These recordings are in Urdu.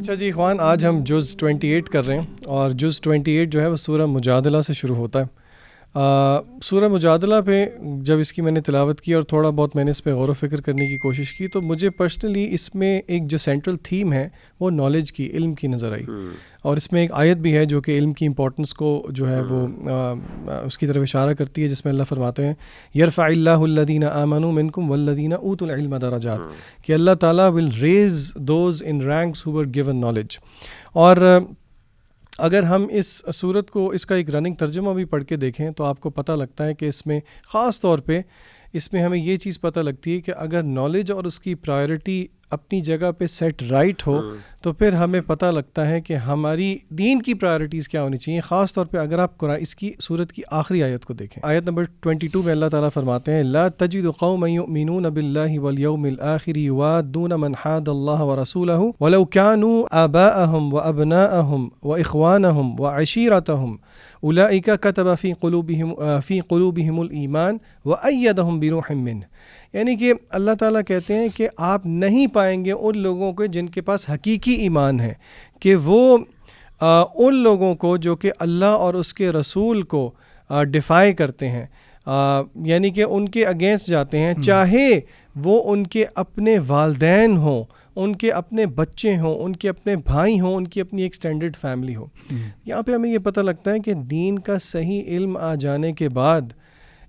اچھا جی اخوان، آج ہم جز 28 کر رہے ہیں، اور جز 28 جو ہے وہ سورہ مجادلہ سے شروع ہوتا ہے۔ سورہ مجادلہ پہ جب اس کی میں نے تلاوت کی اور تھوڑا بہت میں نے اس پہ غور و فکر کرنے کی کوشش کی، تو مجھے پرسنلی اس میں ایک جو سینٹرل تھیم ہے وہ نالج کی، علم کی نظر آئی، اور اس میں ایک آیت بھی ہے جو کہ علم کی امپورٹنس کو جو ہے وہ اس کی طرف اشارہ کرتی ہے، جس میں اللہ فرماتے ہیں یرفع اللہ الذین آمنوا منکم والذین اوتوا العلم درجات، کہ اللہ تعالیٰ will raise those in ranks who were given knowledge. اور اگر ہم اس صورت کو، اس کا ایک رننگ ترجمہ بھی پڑھ کے دیکھیں تو آپ کو پتہ لگتا ہے کہ اس میں خاص طور پہ اس میں ہمیں یہ چیز پتہ لگتی ہے کہ اگر نالج اور اس کی پرائیورٹی اپنی جگہ پہ سیٹ رائٹ ہو تو پھر ہمیں پتہ لگتا ہے کہ ہماری دین کی پرائیورٹیز کیا ہونی چاہیے۔ خاص طور پہ اگر آپ اس کی صورت کی آخری آیت کو دیکھیں، آیت نمبر 22 میں اللہ تعالیٰ فرماتے ہیں لا تجد قوما یؤمنون باللہ والیوم الآخر یوادون من حاد اللہ ورسولہ ولو كانوا آباءهم وابناءهم واخوانهم وعشیرتهم اولئک کتب فی قلوبهم الایمان وایدهم بروح منہ، یعنی کہ اللہ تعالیٰ کہتے ہیں کہ آپ نہیں پائیں گے ان لوگوں کو جن کے پاس حقیقی ایمان ہے کہ وہ ان لوگوں کو جو کہ اللہ اور اس کے رسول کو ڈیفائی کرتے ہیں، یعنی کہ ان کے اگینسٹ جاتے ہیں، چاہے وہ ان کے اپنے والدین ہوں، ان کے اپنے بچے ہوں، ان کے اپنے بھائی ہوں، ان کی اپنی ایکسٹینڈڈ فیملی ہو۔ یہاں پہ ہمیں یہ پتہ لگتا ہے کہ دین کا صحیح علم آ جانے کے بعد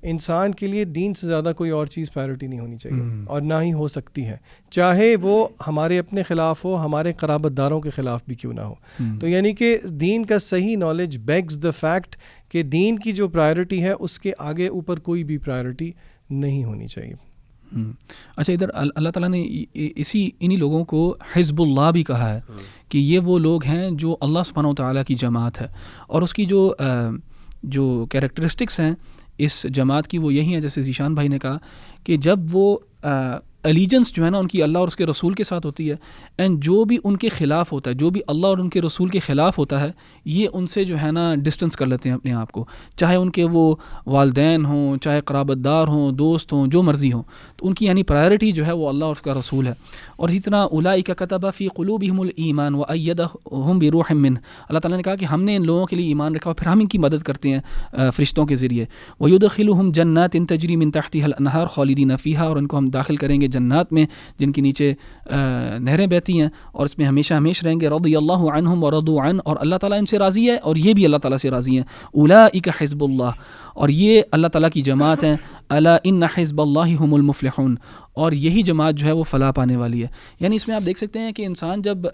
انسان کے لیے دین سے زیادہ کوئی اور چیز پرائیورٹی نہیں ہونی چاہیے، اور نہ ہی ہو سکتی ہے، چاہے وہ ہمارے اپنے خلاف ہو، ہمارے قرابت داروں کے خلاف بھی کیوں نہ ہو۔ تو یعنی کہ دین کا صحیح نالج بیگز دا فیکٹ کہ دین کی جو پرائیورٹی ہے اس کے آگے اوپر کوئی بھی پرائیورٹی نہیں ہونی چاہیے۔ اچھا، ادھر اللہ تعالیٰ نے انہی لوگوں کو حزب اللہ بھی کہا ہے کہ یہ وہ لوگ ہیں جو اللہ سبحانہ و تعالیٰ کی جماعت ہے، اور اس کی جو کیریکٹرسٹکس ہیں اس جماعت کی وہ یہی ہیں، جیسے ذیشان بھائی نے کہا کہ جب وہ الیجنس جو ہے نا ان کی اللہ اور اس کے رسول کے ساتھ ہوتی ہے، اینڈ جو بھی ان کے خلاف ہوتا ہے، جو بھی اللہ اور ان کے رسول کے خلاف ہوتا ہے، یہ ان سے جو ہے نا ڈسٹنس کر لیتے ہیں اپنے آپ کو، چاہے ان کے وہ والدین ہوں، چاہے قرابت دار ہوں، دوست ہوں، جو مرضی ہوں، تو ان کی یعنی پرائیورٹی جو ہے وہ اللہ اور اس کا رسول ہے۔ اور اسی طرح اولئک کتب فی قلوبہم الایمان وایدہم بروح منہ، اللہ تعالیٰ نے کہا کہ ہم نے ان لوگوں کے لیے ایمان رکھا، پھر ہم ان کی مدد کرتے ہیں فرشتوں کے ذریعے۔ ویدخلہم جنات تجری من تحتہا الانہار خالدین فیہا، اور ان کو ہم داخل کریں گے جنات میں جن کے نیچے نہریں بہتی ہیں، اور اس میں ہمیشہ ہمیشہ رہیں گے۔ رضی اللہ عنہم ورضوا عنہ، اور اللہ تعالیٰ ان سے راضی ہے اور یہ بھی اللہ تعالیٰ سے راضی ہیں۔ اولئک حزب اللہ، اور یہ اللہ تعالیٰ کی جماعت ہیں۔ الا ان حزب اللہ هم المفلحون، اور یہی جماعت جو ہے وہ فلاح پانے والی ہے۔ یعنی اس میں آپ دیکھ سکتے ہیں کہ انسان جب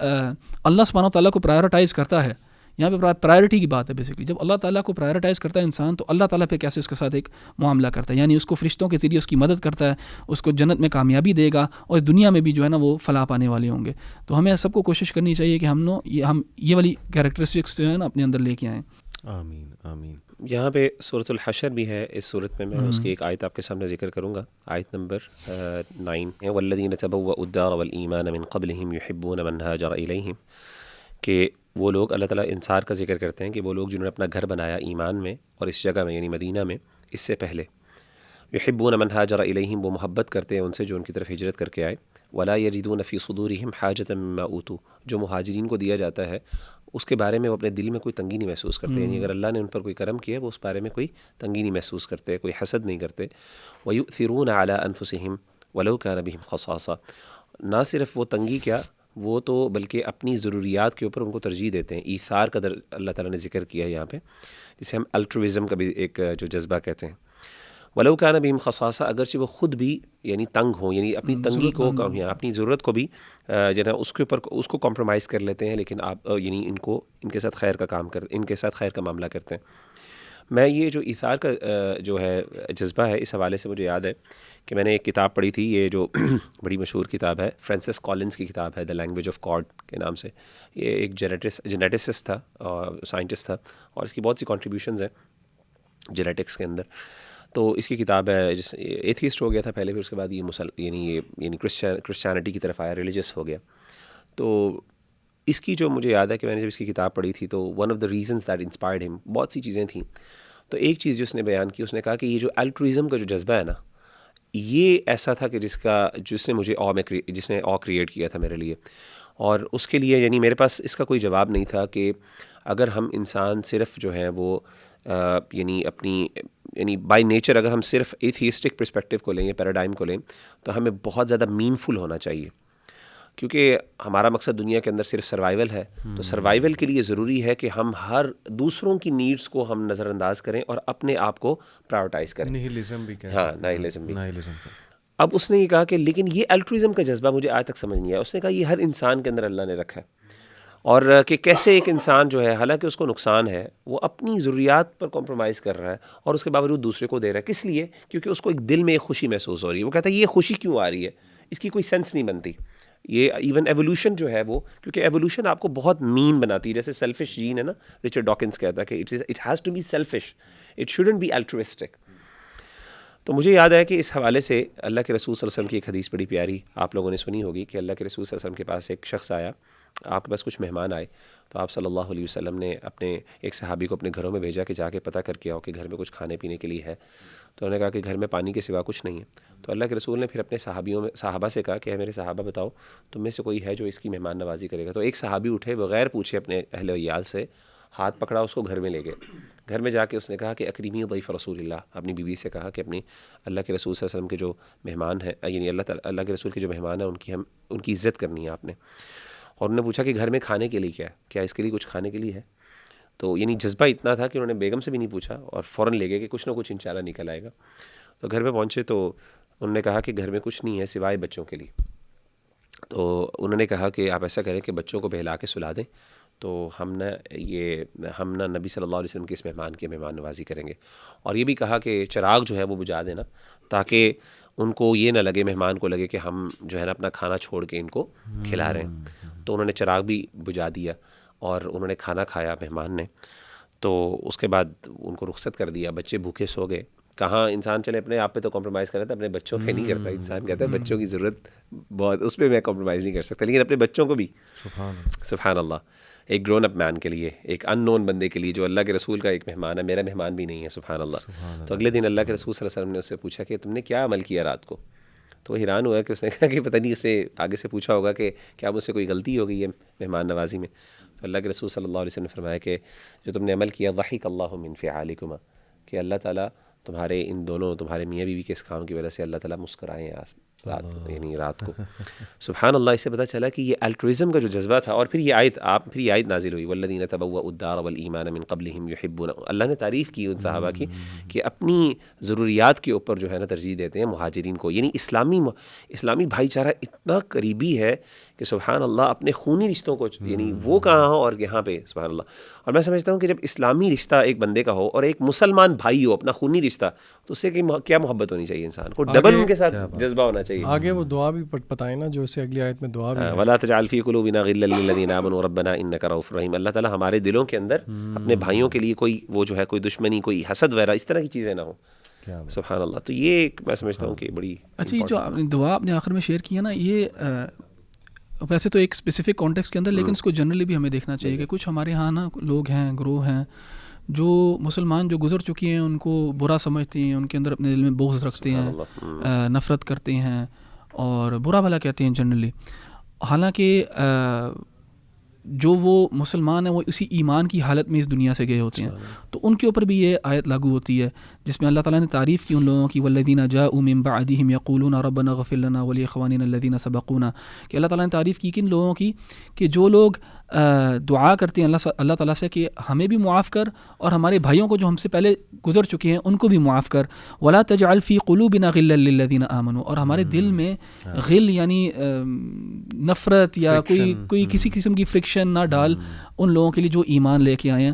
اللہ سبحانہ و تعالیٰ کو پرائیورٹائز کرتا ہے، یہاں پہ پرائیورٹی کی بات ہے بیسکلی، جب اللہ تعالیٰ کو پرائیورٹائز کرتا ہے انسان تو اللہ تعالیٰ پہ کیسے اس کے ساتھ ایک معاملہ کرتا ہے، یعنی اس کو فرشتوں کے ذریعے اس کی مدد کرتا ہے، اس کو جنت میں کامیابی دے گا، اور اس دنیا میں بھی جو ہے نا وہ فلاح پانے والے ہوں گے۔ تو ہمیں سب کو کوشش کرنی چاہیے کہ ہم یہ والی کیریکٹرسٹکس جو ہے نا اپنے اندر لے کے آئیں۔ آمین آمین۔ یہاں پہ سورۃ الحشر بھی ہے، اس صورت میں اس کی ایک آیت آپ کے سامنے ذکر کروں گا، آیت نمبر 9 ہے، والذین تبوؤا الدار والایمان من قبلہم یحبون من ہاجر الیہم، کہ وہ لوگ، اللہ تعالیٰ انصار کا ذکر کرتے ہیں کہ وہ لوگ جنہوں نے اپنا گھر بنایا ایمان میں اور اس جگہ میں یعنی مدینہ میں اس سے پہلے، یحبون من ہاجر الیہم، وہ محبت کرتے ہیں ان سے جو ان کی طرف ہجرت کر کے آئے، ولا یجدون فی صدورہم حاجۃ مما اوتوا، جو مہاجرین کو دیا جاتا ہے اس کے بارے میں وہ اپنے دل میں کوئی تنگی نہیں محسوس کرتے، یعنی اگر اللہ نے ان پر کوئی کرم کیا وہ اس بارے میں کوئی تنگی نہیں محسوس کرتے، کوئی حسد نہیں کرتے۔ وَيُؤْثِرُونَ عَلَىٰ أَنفُسِهِمْ وَلَوْ كَانَ بِهِمْ خَصَاصَةٌ، نہ صرف وہ تنگی کیا، وہ تو بلکہ اپنی ضروریات کے اوپر ان کو ترجیح دیتے ہیں۔ ایثار کا اللہ تعالیٰ نے ذکر کیا ہے یہاں پہ، جسے ہم الٹرویزم کا بھی ایک جو جذبہ کہتے ہیں۔ وَلَوْ كَانَ بِهِمْ خَصَاصَةٌ، اگرچہ وہ خود بھی یعنی تنگ ہوں، یعنی اپنی تنگی کو، اپنی ضرورت کو بھی جو ہے اس کے اوپر اس کو کمپرومائز کر لیتے ہیں، لیکن آپ یعنی ان کے ساتھ خیر کا کام ان کے ساتھ خیر کا معاملہ کرتے ہیں۔ میں یہ جو ایثار کا جو ہے جذبہ ہے، اس حوالے سے مجھے یاد ہے کہ میں نے ایک کتاب پڑھی تھی، یہ جو بڑی مشہور کتاب ہے، فرانسس کالنز کی کتاب ہے، دا لینگویج آف گاڈ کے نام سے۔ یہ ایک جینیٹسٹ تھا، سائنٹسٹ تھا، اور اس کی بہت سی کنٹریبیوشنز ہیں جینیٹکس کے اندر۔ تو اس کی کتاب ہے، جس ایتھیسٹ ہو گیا تھا پہلے، پھر اس کے بعد یہ یعنی کرسچینٹی کی طرف آیا، ریلیجس ہو گیا۔ تو اس کی جو مجھے یاد ہے کہ میں نے جب اس کی کتاب پڑھی تھی تو one of the reasons that inspired ہم، بہت سی چیزیں تھیں، تو ایک چیز جو اس نے بیان کی، اس نے کہا کہ یہ جو الٹرویزم کا جو جذبہ ہے نا، یہ ایسا تھا کہ جس نے مجھے جس نے کریٹ کیا تھا میرے لیے، اور اس کے لیے یعنی میرے پاس اس کا کوئی جواب نہیں تھا کہ اگر ہم انسان صرف جو ہیں وہ یعنی بائی نیچر اگر ہم صرف ایتھیسٹک پرسپیکٹیو کو لیں یا پیراڈائم کو لیں تو ہمیں بہت زیادہ مین فل ہونا چاہیے، کیونکہ ہمارا مقصد دنیا کے اندر صرف سروائیول ہے. تو سروائیول کے لیے ضروری ہے کہ ہم ہر دوسروں کی نیڈس کو ہم نظر انداز کریں اور اپنے آپ کو پرائیورٹائز کریں. نہیلزم بھی ہاں، نہیلزم بھی. اب اس نے یہ کہا کہ لیکن یہ الٹروازم کا جذبہ مجھے آج تک سمجھ نہیں آیا. اس نے کہا یہ ہر انسان کے اندر اللہ نے رکھا ہے، اور کہ کیسے ایک انسان جو ہے حالانکہ اس کو نقصان ہے وہ اپنی ضروریات پر کمپرومائز کر رہا ہے اور اس کے باوجود دوسرے کو دے رہا ہے. کس لیے؟ کیونکہ اس کو ایک دل میں ایک خوشی محسوس ہو رہی ہے. وہ کہتا ہے یہ خوشی کیوں آ رہی ہے، اس کی کوئی سینس نہیں بنتی. یہ ایون ایولیوشن جو ہے وہ، کیونکہ ایولیوشن آپ کو بہت مین بناتی ہے. جیسے سیلفش جین ہے نا، رچرڈ ڈاکنز کہتا ہے کہ it has to be selfish, it shouldn't be altruistic. تو مجھے یاد ہے کہ اس حوالے سے اللہ کے رسول صلی اللہ علیہ وسلم کی ایک حدیث بڑی پیاری آپ لوگوں نے سنی ہوگی کہ اللہ کے رسول صلی اللہ علیہ وسلم کے پاس ایک شخص آیا، آپ کے پاس کچھ مہمان آئے تو آپ صلی اللہ علیہ وسلم نے اپنے ایک صحابی کو اپنے گھروں میں بھیجا کہ جا کے پتہ کر کے آؤ کہ گھر میں کچھ کھانے پینے کے لیے ہے. تو انہوں نے کہا کہ گھر میں پانی کے سوا کچھ نہیں ہے. تو اللہ کے رسول نے پھر اپنے صحابہ سے کہا کہ میرے صحابہ بتاؤ تم میں سے کوئی ہے جو اس کی مہمان نوازی کرے گا. تو ایک صحابی اٹھے بغیر پوچھے اپنے اہل و عیال سے، ہاتھ پکڑا، اس کو گھر میں لے گئے. گھر میں جا کے اس نے کہا کہ اکریمی ضیف رسول اللہ، اپنی بیوی سے کہا کہ اپنی اللہ کے رسول صلی اللہ علیہ وسلم کے جو مہمان ہیں، یعنی اللہ کے رسول کے جو مہمان ہیں ان کی عزت کرنی ہے آپ نے. اور انہوں نے پوچھا کہ گھر میں کھانے کے لیے کیا اس کے لیے کچھ کھانے کے لیے ہے؟ تو یعنی جذبہ اتنا تھا کہ انہوں نے بیگم سے بھی نہیں پوچھا اور فوراً لے گئے کہ کچھ نہ کچھ انشاءاللہ نکل آئے گا. تو گھر میں پہنچے تو انہوں نے کہا کہ گھر میں کچھ نہیں ہے سوائے بچوں کے لیے. تو انہوں نے کہا کہ آپ ایسا کریں کہ بچوں کو بہلا کے سلا دیں تو ہم نہ نبی صلی اللہ علیہ وسلم کے اس مہمان کی مہمان نوازی کریں گے. اور یہ بھی کہا کہ چراغ جو ہے وہ بجھا دینا تاکہ ان کو یہ نہ لگے، مہمان کو لگے کہ ہم جو ہے نا اپنا کھانا چھوڑ کے ان کو کھلا رہے ہیں. تو انہوں نے چراغ بھی بجھا دیا اور انہوں نے کھانا کھایا مہمان نے. تو اس کے بعد ان کو رخصت کر دیا، بچے بھوکے سو گئے. کہاں انسان چلے اپنے آپ پہ تو کمپرومائز کر رہا تھا، اپنے بچوں پہ نہیں کرتا. انسان کہتا ہے بچوں کی ضرورت بہت، اس پہ میں کمپرومائز نہیں کر سکتا، لیکن اپنے بچوں کو بھی سبحان اللہ ایک گرون اپ مین کے لیے، ایک ان نون بندے کے لیے جو اللہ کے رسول کا ایک مہمان ہے، میرا مہمان بھی نہیں ہے، سبحان اللہ. تو اگلے دن اللہ کے رسول صلی اللہ علیہ وسلم نے اس سے پوچھا کہ تم نے کیا عمل کیا رات کو؟ تو وہ حیران ہوا کہ اس نے کہا کہ پتہ نہیں، اسے آگے سے پوچھا ہوگا کہ کیا مجھ سے کوئی غلطی ہو گئی ہے مہمان نوازی میں. تو اللہ کے رسول صلی اللہ علیہ وسلم نے فرمایا کہ جو تم نے عمل کیا ضحک اللہ من فعالکما، کہ اللہ تعالیٰ تمہارے ان دونوں، تمہارے میاں بیوی کے اس کام کی وجہ سے اللہ تعالیٰ مسکرائے ہیں رات کو. سبحان اللہ. اس سے پتہ چلا کہ یہ الٹروازم کا جو جذبہ تھا. اور پھر یہ آیت نازل ہوئی والذین تبوؤا الدار والایمان من قبلہم یحبون. اللہ نے تعریف کی ان صحابہ کی کہ اپنی ضروریات کے اوپر جو ہے نا ترجیح دیتے ہیں مہاجرین کو. یعنی اسلامی بھائی چارہ اتنا قریبی ہے کہ سبحان اللہ اپنے خونی رشتوں کو، یعنی وہ کہاں ہو اور یہاں پہ سبحان اللہ. اور میں سمجھتا ہوں کہ جب اسلامی رشتہ ایک بندے کا ہو اور ایک مسلمان بھائی ہو، اپنا خونی رشتہ، تو اس سے کیا محبت ہونی چاہیے انسان کو، ڈبل ان کے ساتھ جذبہ ہونا چاہیے. آگے وہ دعا بھی بتائیں نا جو اس سے اگلی آیت میں دعا بھی ہے، وَلَا تَجْعَلْ فِي قُلُوبِنَا غِلًّا لِّلَّذِينَ آمَنُوا رَبَّنَا إِنَّكَ رَءُوفٌ رَحِيمٌ. اللہ تعالیٰ ہمارے دلوں کے اندر اپنے بھائیوں کے لیے کوئی وہ جو ہے کوئی دشمنی، کوئی حسد وغیرہ اس طرح کی چیزیں نہ ہوں. سبحان اللہ. تو یہ میں سمجھتا ہوں کہ بڑی اچھا یہ جو آپ نے دعا اپنے آخر میں شیئر کیا نا، یہ ویسے تو ایک اسپیسیفک کانٹیکسٹ کے اندر، لیکن اس کو جنرلی بھی ہمیں دیکھنا چاہیے کہ کچھ ہمارے ہاں نا لوگ ہیں، گروہ ہیں جو مسلمان جو گزر چکی ہیں ان کو برا سمجھتے ہیں، ان کے اندر اپنے دل میں بغض رکھتے ہیں، نفرت کرتے ہیں اور برا بھلا کہتے ہیں جنرلی. حالانکہ جو وہ مسلمان ہیں وہ اسی ایمان کی حالت میں اس دنیا سے گئے ہوتے ہیں، تو ان کے اوپر بھی یہ آیت لاگو ہوتی ہے جس میں اللہ تعالیٰ نے تعریف کی ان لوگوں کی والذین جاءوا من بعدہم یقولون ربنا اغفر لنا ولاخواننا الذین سبقونا، کہ اللہ تعالیٰ نے تعریف کی کن لوگوں کی کہ جو لوگ دعا کرتے ہیں اللہ تعالیٰ سے کہ ہمیں بھی معاف کر اور ہمارے بھائیوں کو جو ہم سے پہلے گزر چکے ہیں ان کو بھی معاف کر. ولا تجعل فی قلوبنا غلا للذین آمنوا، اور ہمارے دل میں غل یعنی نفرت یا کوئی کسی قسم کی فرکشن نہ ڈال ان لوگوں کے لیے جو ایمان لے کے آئے ہیں.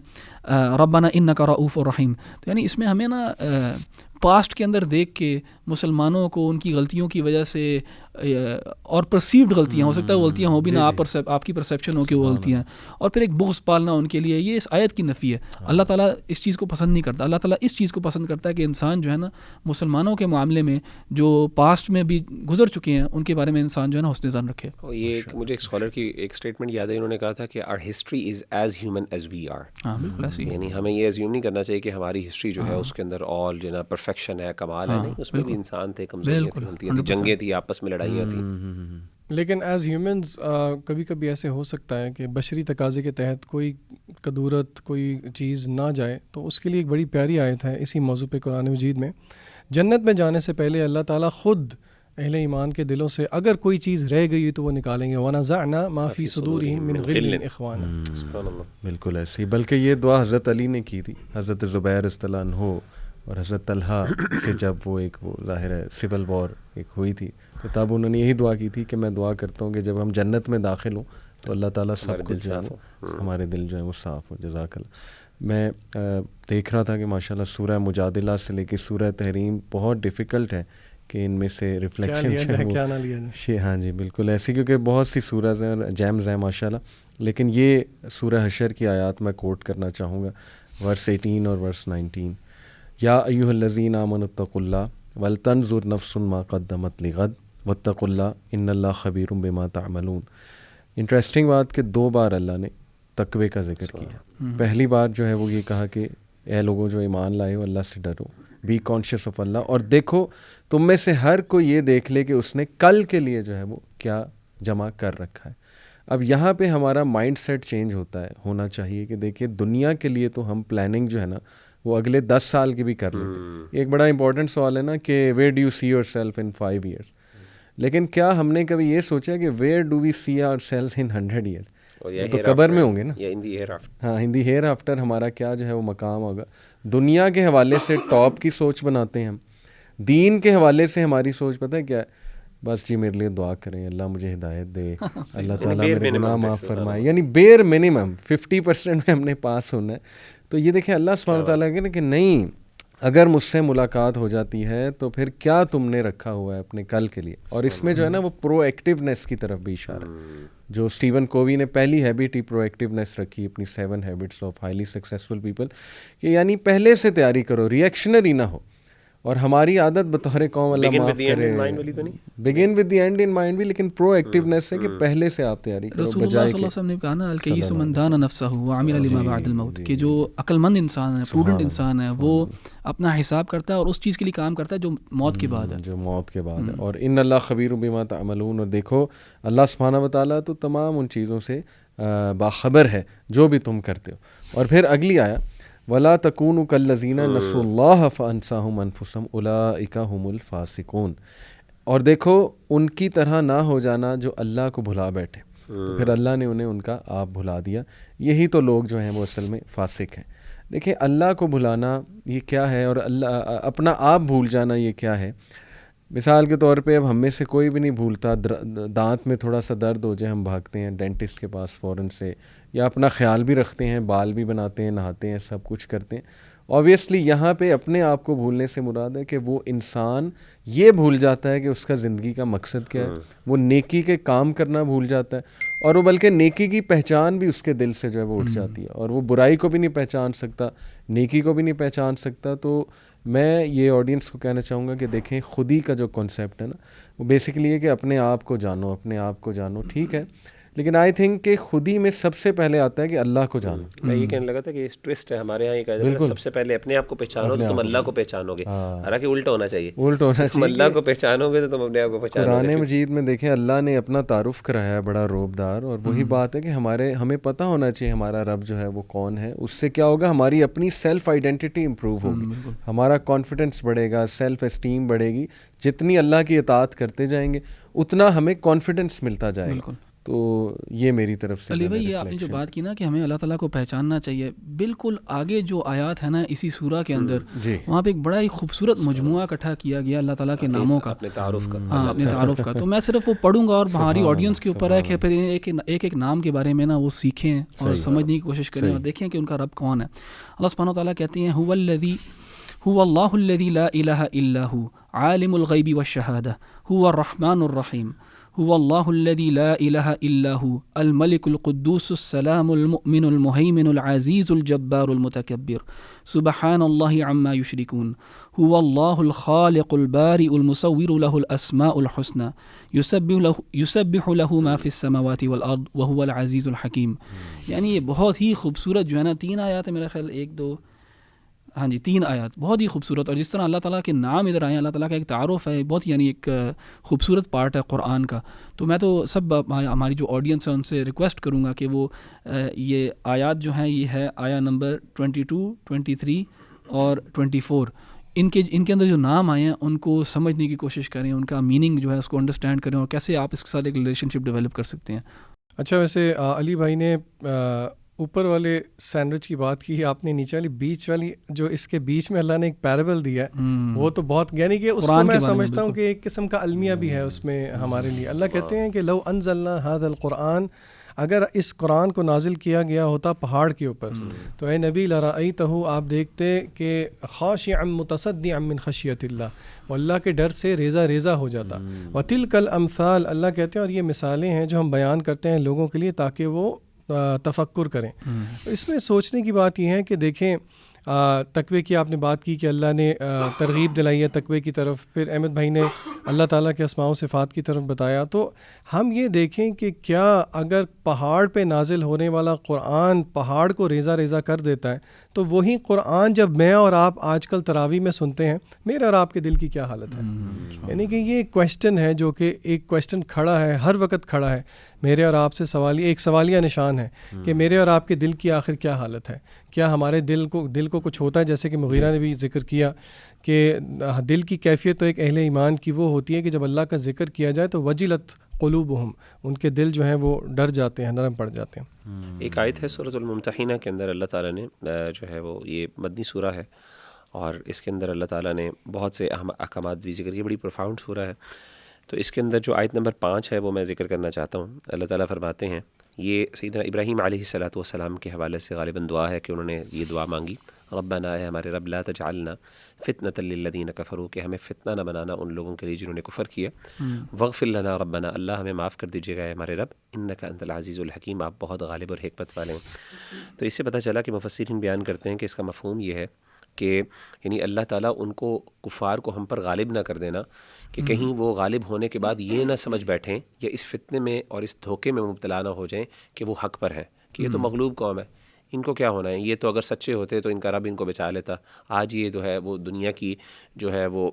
ربنا انک رؤوف رحیم. تو یعنی اس میں ہمیں نا پاسٹ کے اندر دیکھ کے مسلمانوں کو ان کی غلطیوں کی وجہ سے اور پرسیوڈ غلطیاں، ہو سکتا ہے غلطیاں ہوں بھی نہ، آپ کی پرسیپشن ہو کہ وہ غلطیاں، اور پھر ایک بغض پالنا ان کے لیے، یہ اس آیت کی نفی ہے. اللہ تعالیٰ اس چیز کو پسند نہیں کرتا. اللہ تعالیٰ اس چیز کو پسند کرتا ہے کہ انسان جو ہے نا مسلمانوں کے معاملے میں جو پاسٹ میں بھی گزر چکے ہیں ان کے بارے میں انسان جو ہے نا حسن ظن رکھے. یہ مجھے ایک اسکالر کی ایک اسٹیٹمنٹ یاد ہے، انہوں نے کہا تھا کہ our history is as human as we are. ہاں بالکل ایسے ہی. یعنی ہمیں یہ ایزیوم نہیں کرنا چاہیے کہ ہماری ہسٹری جو ہے اس کے اندر آل جو ہے نا پرفیکشن ہے، کمال ہے. نہیں، اس میں بھی انسان تھے، کمزوریاں تھیں، جنگیں تھیں، آپس میں لڑائیاں تھیں. لیکن ایز ہیومنز کبھی کبھی ایسے ہو سکتا ہے کہ بشری تقاضے کے تحت کوئی قدورت کوئی چیز نہ جائے، تو اس کے لیے ایک بڑی پیاری آیت ہے اسی موضوع پہ قرآن مجید میں. جنت میں جانے سے پہلے اللہ تعالیٰ خود اہل ایمان کے دلوں سے اگر کوئی چیز رہ گئی تو وہ نکالیں گے. وَنَزَعْنَا مَا فِي صُدُورِهِم مِّن غِلٍّ إِخْوَانًا. سبحان اللہ. بالکل ایسی، بلکہ یہ دعا حضرت علی نے کی تھی، حضرت زبیر رضی اللہ عنہ اور حضرت طلحہ سے جب وہ ظاہر ہے سول وار ایک ہوئی تھی، تو تب انہوں نے یہی دعا کی تھی کہ میں دعا کرتا ہوں کہ جب ہم جنت میں داخل ہوں تو اللہ تعالیٰ سب کچھ جو ہے ہمارے دل جو ہے وہ صاف ہو. جزاک اللہ. میں دیکھ رہا تھا کہ ماشاءاللہ سورہ مجادلہ سے لے کے سورہ تحریم بہت ڈیفیکلٹ ہے کہ ان میں سے ریفلیکشن ہاں جی بالکل ایسی، کیونکہ بہت سی سورج ہیں اور جیمز ہیں ماشاءاللہ. لیکن یہ سورہ حشر کی آیات میں کوٹ کرنا چاہوں گا، ورس 18 اور ورس 19. یا ایھا الذین آمنوا اتقوا اللہ ولتنظر نفس ما قدمت لغد واتقوا اللہ ان اللہ خبیر بما تعملون. انٹرسٹنگ بات کہ 2 بار اللہ نے تقوی کا ذکر کیا. پہلی بار جو ہے وہ یہ کہا کہ اے لوگوں جو ایمان لائے ہو اللہ سے ڈرو، بی کانشیس آف اللہ، اور دیکھو تم میں سے ہر کوئی یہ دیکھ لے کہ اس نے کل کے لیے جو ہے وہ کیا جمع کر رکھا ہے. اب یہاں پہ ہمارا مائنڈ سیٹ چینج ہونا چاہیے کہ دیکھیے دنیا کے لیے تو ہم پلاننگ جو ہے نا وہ اگلے 10 سال کی بھی کر لیتے ہیں. ایک بڑا امپورٹنٹ سوال ہے نا کہ where do you see your self in 5 years، لیکن کیا ہم نے کبھی یہ سوچا کہ where do we see our self in 100 years؟ تو قبر میں ہوں گے نا. ہاں ان دی ہیئر آفٹر ہمارا کیا جو ہے وہ مقام ہوگا. دنیا کے حوالے سے ٹاپ کی سوچ بناتے ہیں ہم، دین کے حوالے سے ہماری سوچ پتہ ہے کیا ہے؟ بس جی میرے لیے دعا کریں، اللہ مجھے ہدایت دے، اللہ تعالیٰ میرے گناہ معاف فرمائے. یعنی بیر منیمم 50% میں ہم نے پاس ہونا ہے. تو یہ دیکھیں اللہ سبحانہ وتعالیٰ کہ کہ نہیں، اگر مجھ سے ملاقات ہو جاتی ہے تو پھر کیا تم نے رکھا ہوا ہے اپنے کل کے لیے. اور اس میں جو ہے نا وہ پرو ایکٹیونیس کی طرف بھی اشارہ ہے. جو اسٹیون کووی نے پہلی ہیبٹ ہی پرو ایکٹیونیس رکھی اپنی 7 habits of highly successful people, کہ یعنی پہلے سے تیاری کرو، ریئیکشنری نہ ہو. اور ہماری عادت بطور قوم اللہ معاف کرے، begin with the end in mind بھی، لیکن پرو ایکٹیونیس ہے کہ پہلے سے آپ تیاری کرو. رسول اللہ صلی اللہ علیہ وسلم نے کہا نا الکیس من دان نفسہ وعمل لما بعد الموت، کہ جو عقل مند انسان ہے، پروڈنٹ انسان ہے، وہ اپنا حساب کرتا ہے اور اس چیز کے لیے کام کرتا ہے جو موت کے بعد ہے، جو موت کے بعد ہے. اور ان اللہ خبیر بما تعملون، اور دیکھو اللہ سبحانہ وتعالیٰ تو تمام ان چیزوں سے باخبر ہے جو بھی تم کرتے ہو. اور پھر اگلی آیا وَلَا تَكُونُوا كَالَّذِينَ نَسُوا اللَّهَ فَأَنسَاهُمْ أَنفُسَهُمْ أُولَٰئِكَ هُمُ الْفَاسِقُونَ. اور دیکھو ان کی طرح نہ ہو جانا جو اللہ کو بھلا بیٹھے، تو پھر اللہ نے انہیں ان کا آپ بھلا دیا. یہی تو لوگ جو ہیں وہ اصل میں فاسق ہیں. دیکھیں اللہ کو بھلانا یہ کیا ہے، اور اللہ اپنا آپ بھول جانا یہ کیا ہے. مثال کے طور پہ اب ہم میں سے کوئی بھی نہیں بھولتا دانت میں تھوڑا سا درد ہو جائے ہم بھاگتے ہیں ڈینٹسٹ کے پاس فوراً سے، یا اپنا خیال بھی رکھتے ہیں، بال بھی بناتے ہیں، نہاتے ہیں، سب کچھ کرتے ہیں. اوبیسلی یہاں پہ اپنے آپ کو بھولنے سے مراد ہے کہ وہ انسان یہ بھول جاتا ہے کہ اس کا زندگی کا مقصد کیا ہے. وہ نیکی کے کام کرنا بھول جاتا ہے، اور وہ بلکہ نیکی کی پہچان بھی اس کے دل سے جو ہے وہ اٹھ جاتی ہے، اور وہ برائی کو بھی نہیں پہچان سکتا، نیکی کو بھی نہیں پہچان سکتا. تو میں یہ آڈینس کو کہنا چاہوں گا کہ دیکھیں خودی کا جو کانسیپٹ ہے نا وہ بیسیکلی یہ کہ اپنے آپ کو جانو، اپنے آپ کو جانو. ٹھیک ہے، لیکن آئی تھنک کہ خودی میں سب سے پہلے آتا ہے کہ اللہ کو جانو. میں یہ کہنے لگا تھا کہ ٹوسٹ ہے ہمارے یہاں، یہ کہا جاتا ہے سب سے پہلے اپنے آپ کو پہچانو تو تم اللہ کو پہچانو گے. حالانکہ الٹا ہونا چاہیے، تم اللہ کو پہچانو گے تو تم اپنے آپ کو پہچانو گے. قرآن مجید میں دیکھیں اللہ نے اپنا تعارف کرایا ہے بڑا روبدار، اور وہی بات ہے کہ ہمیں پتہ ہونا چاہیے ہمارا رب جو ہے وہ کون ہے. اس سے کیا ہوگا، ہماری اپنی سیلف آئیڈینٹی امپروو ہوگی، ہمارا کانفیڈنس بڑھے گا، سیلف اسٹیم بڑھے گی. جتنی اللہ کی اطاعت کرتے جائیں گے اتنا ہمیں کانفیڈنس ملتا جائے گا. تو یہ میری طرف سے علی بھائی یہ آپ نے جو بات کی نا کہ ہمیں اللہ تعالیٰ کو پہچاننا چاہیے، بالکل آگے جو آیات ہے نا اسی سورہ کے اندر وہاں پہ ایک بڑا ہی خوبصورت مجموعہ اکٹھا کیا گیا اللہ تعالیٰ کے ناموں کا، اپنے تعارف کا. تو میں صرف وہ پڑھوں گا اور ہماری آڈینس کے اوپر ہے کہ پھر ایک نام کے بارے میں نا وہ سیکھیں اور سمجھنے کی کوشش کریں اور دیکھیں کہ ان کا رب کون ہے. اللہ سبحانہ وتعالیٰ کہتے ہیں هو اللہ الذی لا الہ الا هو عالم الغیب والشہادہ هو الرحمن الرحیم هو اللہ الذی لا الہ الا هو الملک القدوس السلام المؤمن المہیمن العزیز الجبار المتکبر سبحان اللہ عما یشرکون هو اللہ الخالق البارئ المصور له الاسماء الحسنى یسبح له ما فی السماوات والارض وهو العزیز الحکیم. یعنی یہ بہت ہی خوبصورت جو ہے نا 3 آیات ہے میرا خیال، 1 2 ہاں جی 3 آیات بہت ہی خوبصورت، اور جس طرح اللہ تعالیٰ کے نام ادھر آئے ہیں، اللہ تعالیٰ کا ایک تعارف ہے بہت، یعنی ایک خوبصورت پارٹ ہے قرآن کا. تو میں تو سب ہماری جو آڈینس ہے ان سے ریکویسٹ کروں گا کہ وہ یہ آیات جو ہیں، یہ ہے آیا نمبر 22، 23 اور 24، ان کے اندر جو نام آئے ہیں ان کو سمجھنے کی کوشش کریں، ان کا میننگ جو ہے اس کو انڈرسٹینڈ کریں، اور کیسے آپ اس کے ساتھ ایک ریلیشن شپ ڈیولپ کر سکتے ہیں. اچھا، ویسے علی بھائی نے اوپر والے سینڈوچ کی بات کی، آپ نے نیچے والی بیچ والی، جو اس کے بیچ میں اللہ نے ایک پیرابل دیا ہے، وہ تو بہت، یعنی کہ اس کو میں سمجھتا ہوں کہ ایک قسم کا المیہ بھی ہے اس میں ہمارے لیے. اللہ کہتے ہیں کہ لو انزلنا ھذا القرآن، اگر اس قرآن کو نازل کیا گیا ہوتا پہاڑ کے اوپر، تو اے نبی لرأیتہ، آپ دیکھتے کہ خاشعا متصدعا من خشیۃ اللہ، وہ اللہ کے ڈر سے ریزہ ریزہ ہو جاتا. وتلک الامثال، اللہ کہتے ہیں اور یہ مثالیں ہیں جو ہم بیان کرتے ہیں لوگوں کے لیے تاکہ وہ تفکر کریں. اس میں سوچنے کی بات یہ ہے کہ دیکھیں، تقوی کی آپ نے بات کی کہ اللہ نے ترغیب دلائی ہے تقوی کی طرف، پھر احمد بھائی نے اللہ تعالیٰ کے اسماء و صفات کی طرف بتایا. تو ہم یہ دیکھیں کہ کیا اگر پہاڑ پہ نازل ہونے والا قرآن پہاڑ کو ریزہ ریزہ کر دیتا ہے، تو وہی قرآن جب میں اور آپ آج کل تراویح میں سنتے ہیں، میرے اور آپ کے دل کی کیا حالت ہے؟ یعنی کہ یہ کویسچن ہے جو کہ ایک کویسچن کھڑا ہے، ہر وقت کھڑا ہے میرے اور آپ سے، ایک سوالیہ نشان ہے کہ میرے اور آپ کے دل کی آخر کیا حالت ہے. کیا ہمارے دل کو کچھ ہوتا ہے؟ جیسے کہ مغیرہ نے بھی ذکر کیا کہ دل کی کیفیت تو ایک اہل ایمان کی وہ ہوتی ہے کہ جب اللہ کا ذکر کیا جائے تو وجلت قلوبہم، ان کے دل جو ہیں وہ ڈر جاتے ہیں، نرم پڑ جاتے ہیں. ایک آیت ہے سورۃ الممتحنہ کے اندر، اللہ تعالیٰ نے جو ہے وہ، یہ مدنی سورہ ہے اور اس کے اندر اللہ تعالیٰ نے بہت سے اہم احکامات بھی ذکر کیے، بڑی پروفاؤنڈ سورہ ہے. تو اس کے اندر جو آیت نمبر 5 ہے وہ میں ذکر کرنا چاہتا ہوں. اللہ تعالیٰ فرماتے ہیں، یہ سیدنا ابراہیم علیہ السلام کے حوالے سے غالباً دعا ہے کہ انہوں نے یہ دعا مانگی، ربنا، اے ہمارے رب، لا تجعلنا فتنة للذین کفروا، کہ ہمیں فتنہ نہ بنانا ان لوگوں کے لیے جنہوں نے کفر کیا. واغفر لنا ربنا، اللہ ہمیں معاف کر دیجیے گا اے ہمارے رب، انک انت العزیز الحکیم، آپ بہت غالب اور حکمت والے ہیں. تو اس سے پتہ چلا کہ مفسرین بیان کرتے ہیں کہ اس کا مفہوم یہ ہے کہ یعنی اللہ تعالیٰ ان کو، کفار کو ہم پر غالب نہ کر دینا، کہ کہیں وہ غالب ہونے کے بعد یہ نہ سمجھ بیٹھیں یا اس فتنے میں اور اس دھوکے میں مبتلا نہ ہو جائیں کہ وہ حق پر ہیں، کہ یہ تو مغلوب قوم ہے، ان کو کیا ہونا ہے، یہ تو اگر سچے ہوتے تو ان کا رب ان کو بچا لیتا. آج یہ جو ہے وہ دنیا کی جو ہے وہ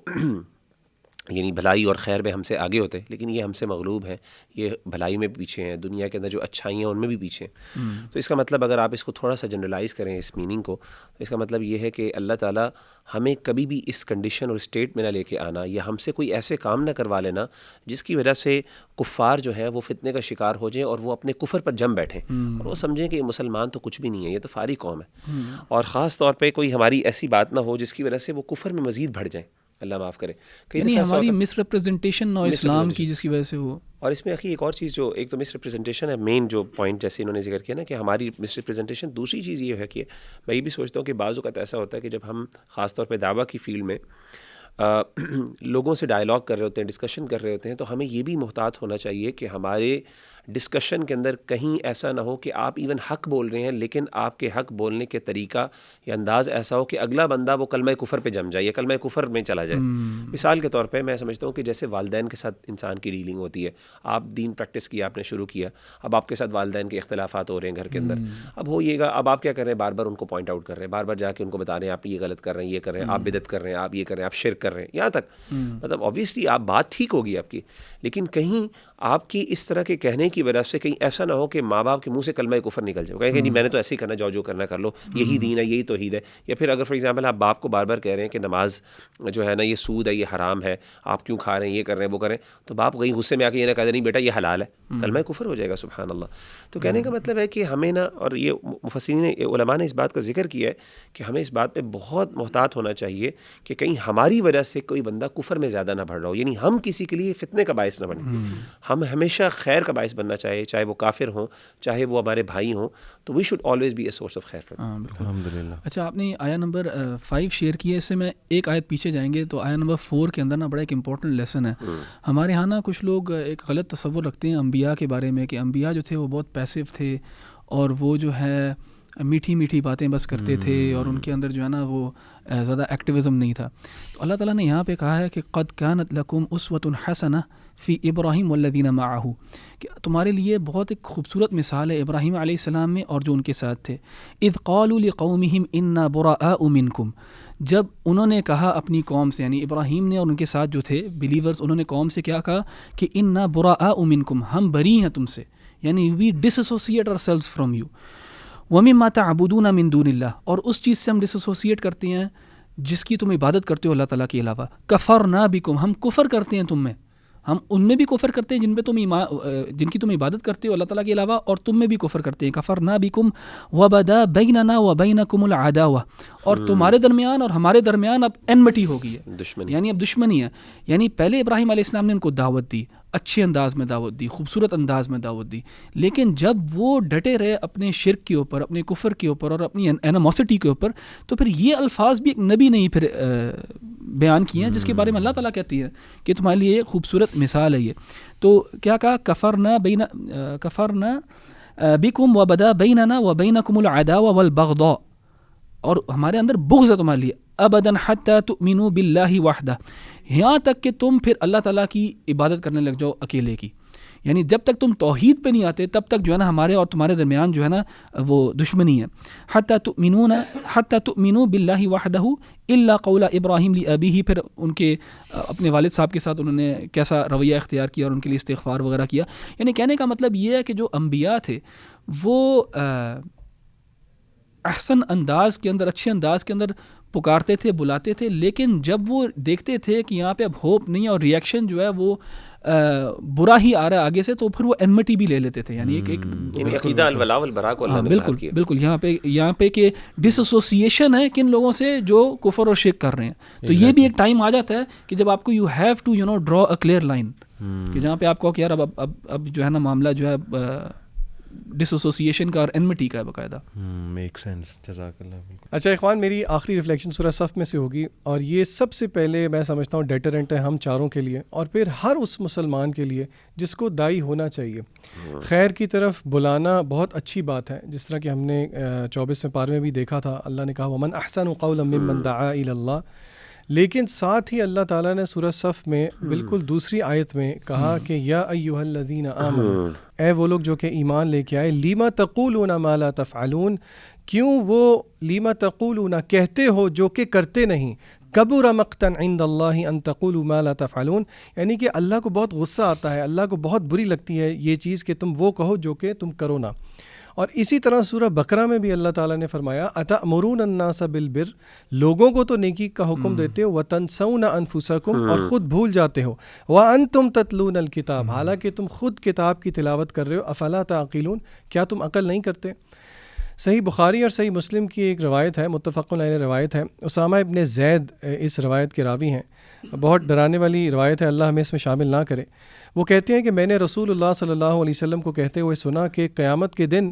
یعنی بھلائی اور خیر میں ہم سے آگے ہوتے، لیکن یہ ہم سے مغلوب ہیں، یہ بھلائی میں پیچھے ہیں، دنیا کے اندر جو اچھائی ہیں ان میں بھی پیچھے ہیں. تو اس کا مطلب اگر آپ اس کو تھوڑا سا جنرلائز کریں اس میننگ کو، تو اس کا مطلب یہ ہے کہ اللہ تعالیٰ ہمیں کبھی بھی اس کنڈیشن اور اسٹیٹ میں نہ لے کے آنا، یا ہم سے کوئی ایسے کام نہ کروا لینا جس کی وجہ سے کفار جو ہیں وہ فتنے کا شکار ہو جائیں اور وہ اپنے کفر پر جم بیٹھیں اور وہ سمجھیں کہ یہ مسلمان تو کچھ بھی نہیں ہے، یہ تو فاری قوم ہے. اور خاص طور پہ کوئی ہماری ایسی بات نہ ہو جس کی وجہ سے وہ کفر میں مزید بڑھ جائیں، اللہ معاف کرے. یعنی ہماری مس ریپرزنٹیشن اور اسلام کی جس کی وجہ سے وہ. اور اس میں اخی ایک اور چیز، جو ایک تو مس ریپرزنٹیشن ہے، مین جو پوائنٹ جیسے انہوں نے ذکر کیا نا کہ ہماری مس ریپرزنٹیشن. دوسری چیز یہ ہے کہ میں یہ بھی سوچتا ہوں کہ بعض اوقات ایسا ہوتا ہے کہ جب ہم خاص طور پہ دعویٰ کی فیلڈ میں لوگوں سے ڈائلاگ کر رہے ہوتے ہیں، ڈسکشن کر رہے ہوتے ہیں، تو ہمیں یہ بھی محتاط ہونا چاہیے کہ ہمارے ڈسکشن کے اندر کہیں ایسا نہ ہو کہ آپ ایون حق بول رہے ہیں لیکن آپ کے حق بولنے کے طریقہ یا انداز ایسا ہو کہ اگلا بندہ وہ کلمہ کفر پہ جم جائے یا کلمہ کفر میں چلا جائے. مثال کے طور پہ میں سمجھتا ہوں کہ جیسے والدین کے ساتھ انسان کی ڈیلنگ ہوتی ہے، آپ دین پریکٹس کی، آپ نے شروع کیا، اب آپ کے ساتھ والدین کے اختلافات ہو رہے ہیں گھر کے اندر. اب ہوئیے گا، اب آپ کیا کر رہے ہیں، بار بار ان کو پوائنٹ آؤٹ کر رہے ہیں، بار بار جا کے ان کو بتا رہے ہیں آپ یہ غلط کر رہے ہیں، یہ کر رہے ہیں، آپ بدعت کر رہے ہیں، آپ یہ کر رہے ہیں، آپ شرک کر رہے ہیں، یہاں تک مطلب آبویسلی آپ بات ٹھیک ہوگی آپ کی، لیکن کہیں آپ کی اس طرح کے کہنے کی وجہ سے کہیں ایسا نہ ہو کہ ماں باپ کے منہ سے کلمہ کفر نکل جائے، کہیں کہ نہیں میں نے تو ایسے ہی کرنا، جو کرنا کر لو، یہی دین ہے، یہی توحید ہے. یا پھر اگر فار ایگزامپل آپ باپ کو بار بار کہہ رہے ہیں کہ نماز جو ہے نا یہ سود ہے، یہ حرام ہے، آپ کیوں کھا رہے ہیں، یہ کر رہے ہیں، وہ کریں، تو باپ کہیں غصے میں آ کے یہ نہ کہہ دیں نہیں بیٹا یہ حلال ہے، کلمہ کفر ہو جائے گا. سبحان اللہ. تو کہنے کا مطلب ہے کہ ہمیں نا، اور یہ مفسرین علماء نے اس بات کا ذکر کیا ہے کہ ہمیں اس بات پہ بہت محتاط ہونا چاہیے کہ کہیں ہماری وجہ سے کوئی بندہ کفر میں زیادہ نہ بڑھ رہا ہو، یعنی ہم کسی کے لیے فتنے کا باعث نہ بنیں. ہم ہمیشہ خیر کا باعث بننا چاہیے، چاہے وہ کافر ہوں چاہے وہ ہمارے بھائی ہوں، تو we should always be a source of خیر فار دیم. الحمدللہ. اچھا، آپ نے آیا نمبر 5 شیئر کیا، اس سے میں ایک آیت پیچھے جائیں گے تو آیا نمبر 4 کے اندر نا بڑا ایک امپورٹنٹ لیسن ہے. ہمارے یہاں نا کچھ لوگ ایک غلط تصور رکھتے ہیں انبیاء کے بارے میں کہ انبیاء جو تھے وہ بہت پیسو تھے اور وہ جو ہے میٹھی میٹھی باتیں بس کرتے تھے اور ان کے اندر جو ہے نا وہ زیادہ ایکٹیویزم نہیں تھا. تو اللہ تعالیٰ نے یہاں پہ کہا ہے کہ قد کانت لکم اسوۃ حسنہ فی ابراہیم والذین معہ، کہ تمہارے لیے بہت ایک خوبصورت مثال ہے ابراہیم علیہ السلام میں اور جو ان کے ساتھ تھے. اذ قالوا لقومہم انا براء منکم، جب انہوں نے کہا اپنی قوم سے، یعنی ابراہیم نے اور ان کے ساتھ جو تھے بلیورز، انہوں نے قوم سے کیا کہا کہ انا براء منکم، ہم بری ہیں تم سے، یعنی we disassociate ourselves from you. وَمِمَّا تَعْبُدُونَ مِن دُونِ اللَّهِ، اور اس چیز سے ہم ڈس ایسوسیٹ کرتے ہیں جس کی تم عبادت کرتے ہو اللہ تعالیٰ کے علاوہ. کفرنا بکم، ہم کفر کرتے ہیں تم میں، ہم ان میں بھی کفر کرتے ہیں جن کی تم عبادت کرتے ہو اللہ تعالیٰ کے علاوہ، اور تم میں بھی کفر کرتے ہیں. کفرنا بکم وبدا بیننا وبینکم العداوہ، اور تمہارے درمیان اور ہمارے درمیان اب انمٹی ہو گئی ہے، یعنی اب دشمنی ہے. یعنی پہلے ابراہیم علیہ السلام نے ان کو دعوت دی، اچھے انداز میں دعوت دی، خوبصورت انداز میں دعوت دی، لیکن جب وہ ڈٹے رہے اپنے شرک کے اوپر، اپنے کفر کے اوپر اور اپنی اینیموسٹی کے اوپر، تو پھر یہ الفاظ بھی ایک نبی نے ہی پھر بیان کیے ہیں جس کے بارے میں اللہ تعالیٰ کہتی ہے کہ تمہارے لیے خوبصورت مثال ہے یہ. تو کیا کہا، کفرنا بکم وبدا بیننا وبینکم العداوہ والبغضاء، اور ہمارے اندر بغض ہے تمہارے لیے، ابدا حتی تؤمنوا باللہ وحدہ، یہاں تک کہ تم پھر اللہ تعالیٰ کی عبادت کرنے لگ جاؤ اکیلے کی. یعنی جب تک تم توحید پہ نہیں آتے تب تک جو ہے نا ہمارے اور تمہارے درمیان جو ہے نا وہ دشمنی ہے. حتی تؤمنوا باللہ وحدہ الا قول ابراہیم لابیہ، پھر ان کے اپنے والد صاحب کے ساتھ انہوں نے کیسا رویہ اختیار کیا اور ان کے لیے استغفار وغیرہ کیا. یعنی کہنے کا مطلب یہ ہے کہ جو انبیاء تھے وہ احسن انداز کے اندر، اچھے انداز کے اندر پکارتے تھے، بلاتے تھے، لیکن جب وہ دیکھتے تھے کہ یہاں پہ اب ہوپ نہیں ہے اور ریئیکشن جو ہے وہ برا ہی آ رہا ہے آگے سے، تو پھر وہ انمٹی بھی لے لیتے تھے. یعنی ایک عقیدہ الولاء والبراء کو اللہ نے مثال کیا. بالکل یہاں پہ کہ ڈس ایسوسیشن ہے کن لوگوں سے جو کفر اور شرک کر رہے ہیں. تو یہ بھی ایک ٹائم آ جاتا ہے کہ جب آپ کو you have to draw a clear line, کہ جہاں پہ آپ کو کہ یار اب جو ہے نا معاملہ جو ہے ڈس ایسوسیشن کا اور انمٹی کا ہے باقاعدہ. میک سینس، جزاک اللہ. اچھا اخوان، میری آخری ریفلیکشن سورہ صف میں سے ہوگی، اور یہ سب سے پہلے میں سمجھتا ہوں ڈیٹرنٹ ہے ہم چاروں کے لیے، اور پھر ہر اس مسلمان کے لیے جس کو داعی ہونا چاہیے. خیر کی طرف بلانا بہت اچھی بات ہے، جس طرح کہ ہم نے 24ویں پارے میں بھی دیکھا تھا، اللہ نے کہا ومن احسن قولا ممن دعا الی اللہ. لیکن ساتھ ہی اللہ تعالیٰ نے سورہ صف میں بالکل دوسری آیت میں کہا کہ یا ایھا الذین آمنوا، اے وہ لوگ جو کہ ایمان لے کے آئے، لیما تقولون ما لا تفعلون، کیوں وہ لیما تقولون کہتے ہو جو کہ کرتے نہیں، کبر مقتا عند اللہ ان تقولوا ما لا تفعلون، یعنی کہ اللہ کو بہت غصہ آتا ہے، اللہ کو بہت بری لگتی ہے یہ چیز کہ تم وہ کہو جو کہ تم کرو نہ. اور اسی طرح سورہ بقرہ میں بھی اللہ تعالیٰ نے فرمایا اتأمرون الناس بالبر، لوگوں کو تو نیکی کا حکم دیتے ہو، وتنسون انفسکم، اور خود بھول جاتے ہو، وانتم تتلون الکتاب، حالانکہ تم خود کتاب کی تلاوت کر رہے ہو، افلا تعقلون، کیا تم عقل نہیں کرتے. صحیح بخاری اور صحیح مسلم کی ایک روایت ہے، متفق علیہ روایت ہے، اسامہ ابن زید اس روایت کے راوی ہیں، بہت ڈرانے والی روایت ہے، اللہ ہمیں اس میں شامل نہ کرے. وہ کہتے ہیں کہ میں نے رسول اللہ صلی اللہ علیہ وسلم کو کہتے ہوئے سنا کہ قیامت کے دن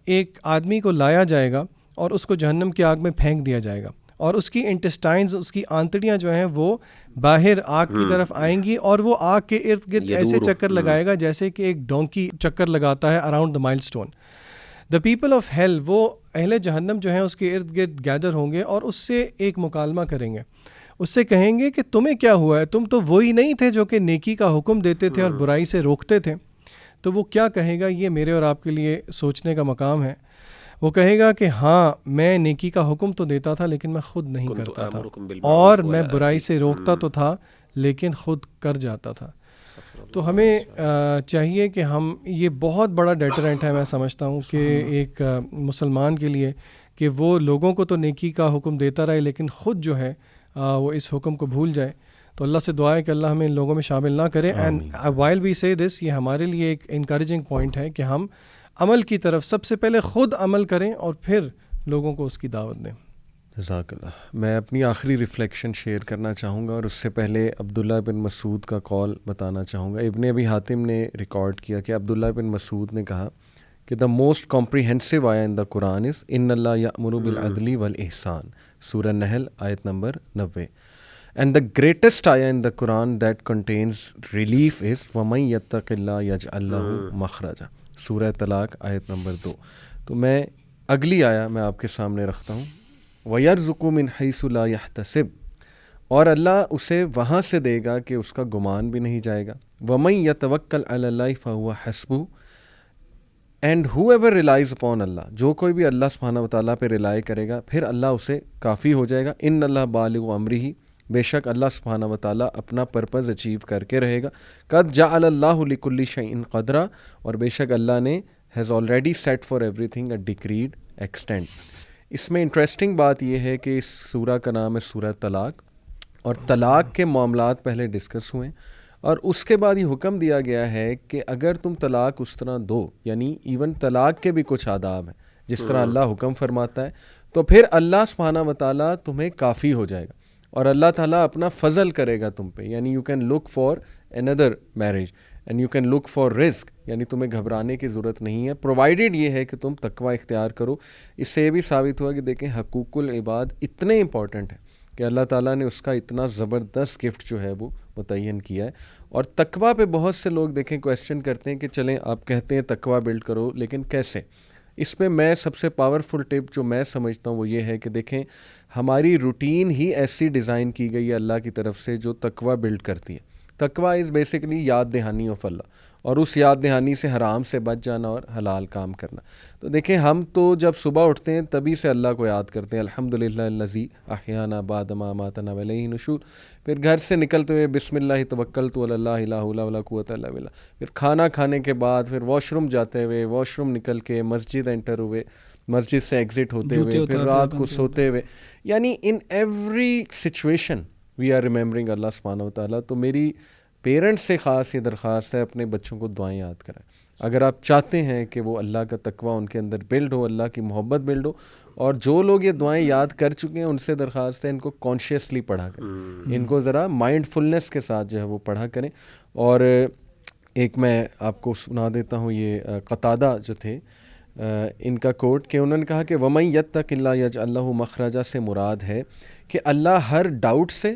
ایک آدمی کو لایا جائے گا اور اس کو جہنم کی آگ میں پھینک دیا جائے گا، اور اس کی انٹسٹائنز، اس کی آنتڑیاں جو ہیں وہ باہر آگ کی طرف آئیں گی، اور وہ آگ کے ارد گرد ایسے چکر لگائے گا جیسے کہ ایک ڈونکی چکر لگاتا ہے اراؤنڈ دا مائل stone. The people of hell, وہ اہل جہنم جو ہیں اس کے ارد گرد گیدر ہوں گے اور اس سے ایک مکالمہ کریں گے، اس سے کہیں گے کہ تمہیں کیا ہوا ہے، تم تو وہی نہیں تھے جو کہ نیکی کا حکم دیتے تھے اور برائی سے روکتے تھے. تو وہ کیا کہے گا، یہ میرے اور آپ کے لیے سوچنے کا مقام ہے. وہ کہے گا کہ ہاں میں نیکی کا حکم تو دیتا تھا لیکن میں خود نہیں کرتا تھا، اور میں برائی سے روکتا تو تھا لیکن خود کر جاتا تھا. تو ہمیں چاہیے کہ ہم، یہ بہت بڑا ڈیٹرنٹ ہے میں سمجھتا ہوں کہ ایک مسلمان کے لیے، کہ وہ لوگوں کو تو نیکی کا حکم دیتا رہے لیکن خود جو ہے وہ اس حکم کو بھول جائے. تو اللہ سے دعا ہے کہ اللہ ہمیں ان لوگوں میں شامل نہ کرے. اینڈ وائل وی سے دس، یہ ہمارے لیے ایک انکریجنگ پوائنٹ ہے کہ ہم عمل کی طرف سب سے پہلے خود عمل کریں اور پھر لوگوں کو اس کی دعوت دیں. جزاک اللہ. میں اپنی آخری ریفلیکشن شیئر کرنا چاہوں گا، اور اس سے پہلے عبداللہ بن مسعود کا قول بتانا چاہوں گا. ابن ابی حاتم نے ریکارڈ کیا کہ عبداللہ بن مسعود نے کہا کہ دا موسٹ کمپریہنسو آیا ان دا قرآن از ان اللہ یأمر بالعدل والاحسان، سورہ نحل آیت number 90. And the greatest ayah in the Quran that contains relief is وَمَن يَتَّقِ اللَّهَ يَجْعَل لَّهُ مَخْرَجًا، سورہ طلاق آیت نمبر 2. تو میں اگلی آیا میں آپ کے سامنے رکھتا ہوں. وَيَرْزُقُ مِنْ حَيْثُ لَا يَحْتَسِبُ, اور اللہ اسے وہاں سے دے گا کہ اس کا گمان بھی نہیں جائے گا. وَمَن يَتَوَكَّلْ عَلَى اللَّهِ فَهُوَ حَسْبُهُ, and whoever realize upon Allah, جو کوئی بھی اللہ سبحانہ وتعالیٰ پہ ریلائی کرے گا پھر اللہ اسے کافی ہو جائے گا. ان اللہ بالغ امرہ, بے شک اللہ سبحانہ وتعالیٰ اپنا پرپز اچیو کر کے رہے گا. قد جعل اللہ لکل شیء قدرا, اور بے شک اللہ نے has already set for everything a decreed extent. اس میں انٹرسٹنگ بات یہ ہے کہ اس سورہ کا نام ہے سورہ طلاق, اور طلاق کے معاملات پہلے ڈسکس ہوئے, اور اس کے بعد یہ حکم دیا گیا ہے کہ اگر تم طلاق اس طرح دو, یعنی ایون طلاق کے بھی کچھ آداب ہیں جس طرح اللہ حکم فرماتا ہے, تو پھر اللہ سبحانہ وتعالیٰ تمہیں کافی ہو جائے گا, اور اللہ تعالیٰ اپنا فضل کرے گا تم پہ. یعنی یو کین لک فار اندر marriage and you can look for رزق, یعنی تمہیں گھبرانے کی ضرورت نہیں ہے, پرووائڈیڈ یہ ہے کہ تم تقوی اختیار کرو. اس سے یہ بھی ثابت ہوا کہ دیکھیں حقوق العباد اتنے امپورٹنٹ ہیں کہ اللہ تعالیٰ نے اس کا اتنا زبردست گفٹ جو ہے وہ متعین کیا ہے. اور تقوی پہ بہت سے لوگ دیکھیں کویسچن کرتے ہیں کہ چلیں آپ کہتے ہیں تقوی بلڈ کرو, لیکن کیسے؟ اس پہ میں سب سے پاورفل ٹپ جو میں سمجھتا ہوں وہ یہ ہے کہ دیکھیں ہماری روٹین ہی ایسی ڈیزائن کی گئی ہے اللہ کی طرف سے جو تقوی بلڈ کرتی ہے. تقوی از بیسکلی یاد دہانی آف اللہ, اور اس یاد دہانی سے حرام سے بچ جانا اور حلال کام کرنا. تو دیکھیں ہم تو جب صبح اٹھتے ہیں تبھی سے اللہ کو یاد کرتے ہیں, الحمدللہ الذی احیانا بعد ما اماتنا والیہ النشور. پھر گھر سے نکلتے ہوئے بسم اللہ توکلت علی اللہ لا حول ولا قوۃ الا باللہ. پھر کھانا کھانے کے بعد پھر واش روم جاتے ہوئے, واش روم نکل کے مسجد انٹر ہوئے, مسجد سے ایگزٹ ہوتے ہوئے, پھر رات کو سوتے ہوئے, یعنی in every situation we are remembering Allah سبحانہ وتعالیٰ. تو میری پیرنٹس سے خاص یہ درخواست ہے اپنے بچوں کو دعائیں یاد کرائیں. اگر آپ چاہتے ہیں کہ وہ اللہ کا تقوی ان کے اندر بلڈ ہو, اللہ کی محبت بلڈ ہو, اور جو لوگ یہ دعائیں یاد کر چکے ہیں ان سے درخواست ہے ان کو کانشیسلی پڑھا کریں, ان کو ذرا مائنڈ فلنس کے ساتھ جو ہے وہ پڑھا کریں. اور ایک میں آپ کو سنا دیتا ہوں, یہ قتادہ جو تھے ان کا کوٹ, کہ انہوں نے کہا کہ وَمَن يَتَّقِ اللَّهَ يَجْعَل لَّهُ مَخْرَجًا سے مراد ہے کہ اللہ ہر ڈاؤٹ سے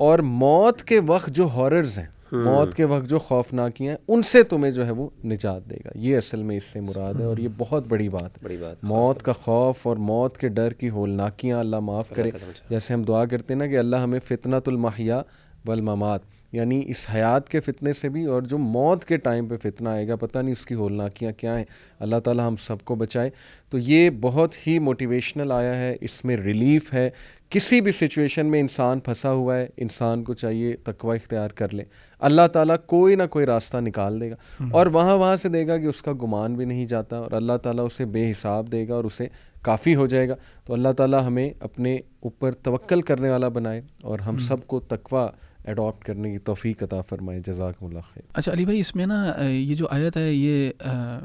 اور موت کے وقت جو ہاررز ہیں, موت کے وقت جو خوفناکیاں ہیں, ان سے تمہیں جو ہے وہ نجات دے گا. یہ اصل میں اس سے مراد ہے, اور یہ بہت بڑی بات ہے. موت کا خوف اور موت کے ڈر کی ہولناکیاں اللہ معاف کرے. جیسے ہم دعا کرتے ہیں نا کہ اللہ ہمیں فتنۃ المحیا والممات, یعنی اس حیات کے فتنے سے بھی, اور جو موت کے ٹائم پہ فتنہ آئے گا پتہ نہیں اس کی ہولناکیاں کیا ہیں, اللہ تعالیٰ ہم سب کو بچائے. تو یہ بہت ہی موٹیویشنل آیا ہے, اس میں ریلیف ہے. کسی بھی سچویشن میں انسان پھنسا ہوا ہے, انسان کو چاہیے تقوی اختیار کر لے, اللہ تعالیٰ کوئی نہ کوئی راستہ نکال دے گا, اور وہاں سے دے گا کہ اس کا گمان بھی نہیں جاتا, اور اللہ تعالیٰ اسے بے حساب دے گا اور اسے کافی ہو جائے گا. تو اللہ تعالیٰ ہمیں اپنے اوپر توکل کرنے والا بنائے, اور ہم سب کو تقوی اڈاپٹ کرنے کی توفیق عطا فرمائے. جزاکم اللہ خیر. اچھا علی بھائی, اس میں نا یہ جو آیت ہے یہ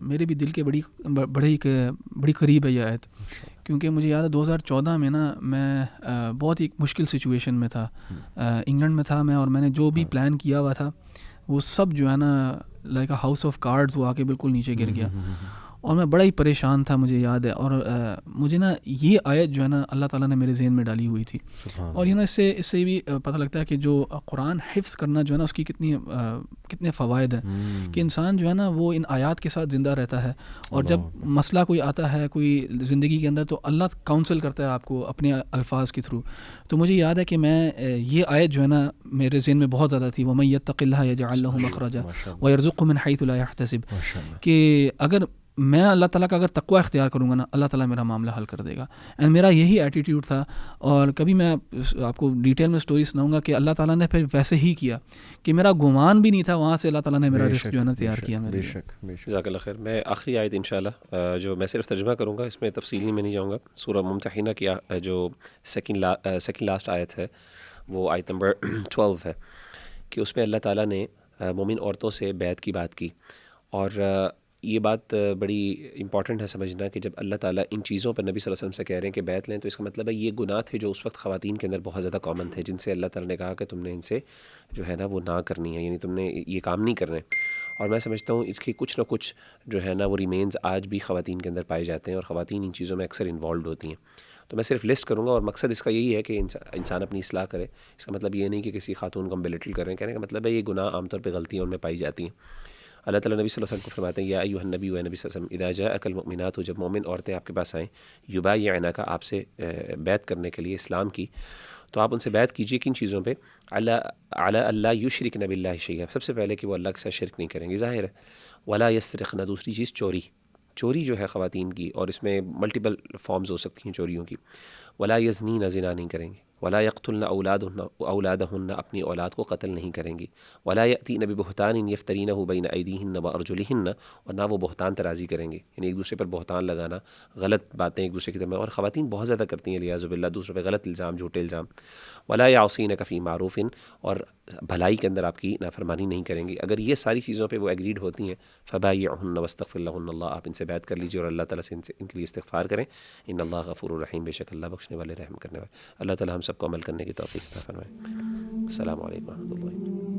میرے بھی دل کے بڑی قریب ہے یہ آیت, کیونکہ مجھے یاد ہے 2014 میں نا میں بہت ایک مشکل سچویشن میں تھا, انگلینڈ میں تھا میں, اور میں نے جو بھی پلان کیا ہوا تھا وہ سب جو ہے نا like a house of cards وہ آ کے بالکل نیچے گر گیا, اور میں بڑا ہی پریشان تھا, مجھے یاد ہے. اور مجھے نا یہ آیت جو ہے نا اللہ تعالیٰ نے میرے ذہن میں ڈالی ہوئی تھی, اور یہ نا اس سے بھی پتہ لگتا ہے کہ جو قرآن حفظ کرنا جو ہے نا اس کی کتنے فوائد ہیں, کہ انسان جو ہے نا وہ ان آیات کے ساتھ زندہ رہتا ہے, اور جب مسئلہ کوئی آتا ہے کوئی زندگی کے اندر تو اللہ کاؤنسل کرتا ہے آپ کو اپنے الفاظ کے تھرو. تو مجھے یاد ہے کہ میں یہ آیت جو ہے نا میرے ذہن میں بہت زیادہ تھی, وَمَن يَتَّقِ اللَّهَ يَجْعَل لَّهُ مَخْرَجًا وَيَرْزُقْهُ مِنْ حَيْثُ لَا يَحْتَسِبُ, کہ اگر میں اللہ تعالیٰ کا اگر تقوی اختیار کروں گا نا اللہ تعالیٰ میرا معاملہ حل کر دے گا. اینڈ میرا یہی ایٹیٹیوڈ تھا, اور کبھی میں آپ کو ڈیٹیل میں سٹوری سناؤں گا کہ اللہ تعالیٰ نے پھر ویسے ہی کیا کہ میرا گمان بھی نہیں تھا, وہاں سے اللہ تعالیٰ نے میرا رزق جو ہے نا تیار کیا. بے شک. جزاک اللہ خیر. میں آخری آیت انشاءاللہ جو میں صرف ترجمہ کروں گا, اس میں تفصیلی میں نہیں جاؤں گا. سورہ ممتحنہ کی جو سیکنڈ لاسٹ آیت ہے وہ آیت نمبر 12 ہے, کہ اس میں اللہ تعالیٰ نے مومن عورتوں سے بیعت کی بات کی. اور یہ بات بڑی امپورٹنٹ ہے سمجھنا کہ جب اللہ تعالیٰ ان چیزوں پر نبی صلی اللہ علیہ وسلم سے کہہ رہے ہیں کہ بیعت لیں, تو اس کا مطلب ہے یہ گناہ تھے جو اس وقت خواتین کے اندر بہت زیادہ کامن تھے, جن سے اللہ تعالیٰ نے کہا کہ تم نے ان سے جو ہے نا وہ نہ کرنی ہے, یعنی تم نے یہ کام نہیں کرنے. اور میں سمجھتا ہوں اس کی کچھ نہ کچھ جو ہے نا وہ ریمینز آج بھی خواتین کے اندر پائے جاتے ہیں, اور خواتین ان چیزوں میں اکثر انوالوڈ ہوتی ہیں. تو میں صرف لسٹ کروں گا, اور مقصد اس کا یہی ہے کہ انسان اپنی اصلاح کرے. اس کا مطلب یہ نہیں کہ کسی خاتون کو ہم بلیٹل کر رہے ہیں, کہنے کا مطلب ہے یہ گناہ عام طور پہ غلطیوں میں پائی جاتی ہیں. اللہ تعالیٰ نبی صلی اللہ علیہ وسلم کو فرماتے ہیں یا ایھا النبی و نبی صلی اللہ علیہ وسلم اذا جاءک المؤمنات، جب مومن عورتیں آپ کے پاس آئیں یبایعنک، آپ سے بیعت کرنے کے لیے اسلام کی، تو آپ ان سے بیعت کیجیے کن چیزوں پہ؟ علی اللہ یشرکن باللہ شیئا، سب سے پہلے کہ وہ اللہ کے ساتھ شرک نہیں کریں گے، ظاہر ہے، ولا یسرقن، دوسری چیز چوری جو ہے خواتین کی، اور اس میں ملٹیپل فارمز ہو سکتی ہیں چوریوں کی، ولا یزنین، زنا نہیں کریں گے، ولا یقتلن اولادہن، اپنی اولاد کو قتل نہیں کریں گی، ولا یأتین ببہتان یفترینہ بین ایدیہن وارجلہن، اور نہ وہ بہتان ترازی کریں گے، یعنی ایک دوسرے پر بہتان لگانا، غلط باتیں ایک دوسرے کی طرف، اور خواتین بہت زیادہ کرتی ہیں لیاذ باللہ، دوسروں پہ غلط الزام، جھوٹے الزام، ولا یعصینک فی معروف، اور بھلائی کے اندر آپ کی نافرمانی نہیں کریں گی. اگر یہ ساری چیزوں پہ وہ ایگریڈ ہوتی ہیں فبایعہن واستغفر لہن اللہ، آپ ان سے بیعت کر لیجیے اور اللہ تعالیٰ سے ان کے لیے استغفار کریں. ان اللہ غفور الرحیم، بے شک اللہ بخشنے والے رحم کرنے والے. اللہ تعالیٰ ہم سب کو عمل کرنے کی توفیق عطا فرمائے. السلام علیکم و رحمۃ اللہ.